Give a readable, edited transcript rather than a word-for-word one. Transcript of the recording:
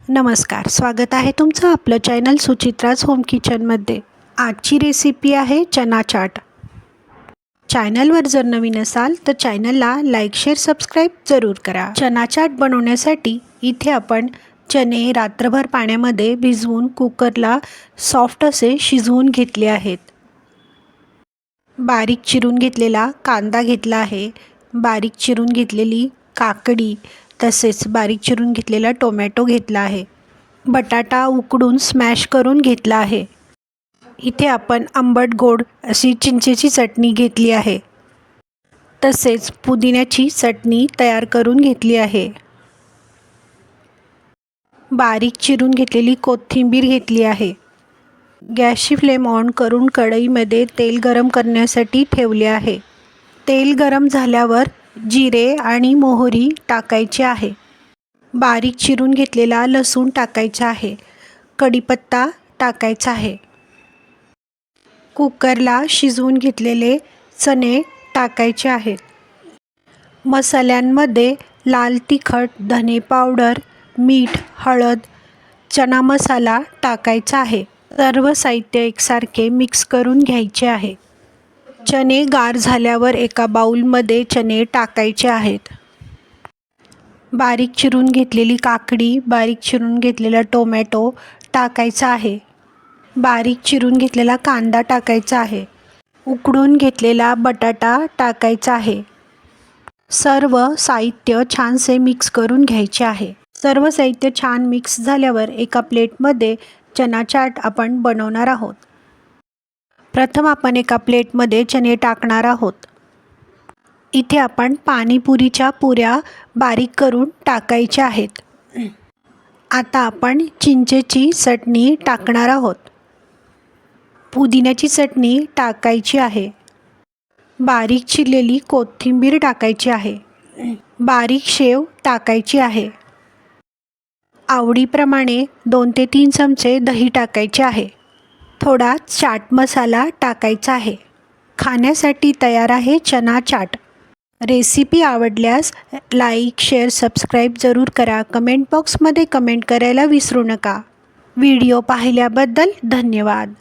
नमस्कार, स्वागत आहे तुमचं आपलं चॅनल सुचित्राज होम किचनमध्ये। आजची रेसिपी आहे चना चाट। चॅनलवर जर नवीन असाल तर चॅनलला लाईक, शेअर, सबस्क्राईब जरूर करा। चना चाट बनवण्यासाठी इथे आपण चणे रात्रभर पाण्यामध्ये भिजवून कुकरला सॉफ्ट असे शिजवून घेतले आहेत। बारीक चिरून घेतलेला कांदा घेतला आहे, बारीक चिरून घेतलेली काकडी, तसेच बारीक चिरून घेतलेला टोमॅटो घेतला आहे। बटाटा उकडून स्मॅश करून घेतला आहे। इथे आपण आंबट गोड अशी चिंचेची चटणी घेतली आहे, तसेच पुदिन्याची चटणी तयार करून घेतली आहे। बारीक चिरून घेतलेली कोथिंबीर घेतली आहे। गॅसची फ्लेम ऑन करून कढईमध्ये तेल गरम करण्यासाठी ठेवले आहे। तेल गरम झाल्यावर जिरे आणि मोहरी टाकायचे आहे। बारीक चिरून घेतलेला लसूण टाकायचा आहे। कढीपत्ता टाकायचा आहे। कुकरला शिजवून घेतलेले चणे टाकायचे आहेत। मसाल्यांमध्ये लाल तिखट, धने पावडर, मीठ, हळद, चना मसाला टाकायचा आहे। सर्व साहित्य एकसारखे मिक्स करून घ्यायचे आहे। चणे गार झाल्यावर एका बाउलमध्ये चणे टाकायचे आहेत। बारीक चिरून घेतलेली काकडी, बारीक चिरून घेतलेला टोमॅटो टाकायचा आहे। बारीक चिरून घेतलेला कांदा टाकायचा आहे। उकडून घेतलेला बटाटा टाकायचा आहे। सर्व साहित्य छानसे मिक्स करून घ्यायचे आहे। सर्व साहित्य छान मिक्स झाल्यावर एका प्लेटमध्ये चना चाट आपण बनवणार आहोत। प्रथम आपण एका प्लेटमध्ये चणे टाकणार आहोत। इथे आपण पाणीपुरीच्या पुऱ्या बारीक करून टाकायच्या आहेत। आता आपण चिंचेची चटणी टाकणार आहोत। पुदिन्याची चटणी टाकायची आहे। बारीक चिरलेली कोथिंबीर टाकायची आहे। बारीक शेव टाकायची आहे। आवडीप्रमाणे 2 ते 3 चमचे दही टाकायचे आहे। थोडा चाट मसाला टाकायचा आहे। खाण्यासाठी तयार आहे चना चाट। रेसिपी आवडल्यास लाईक, शेअर, सबस्क्राईब जरूर करा। कमेंट बॉक्समध्ये कमेंट करायला विसरू नका। व्हिडिओ पाहिल्याबद्दल धन्यवाद।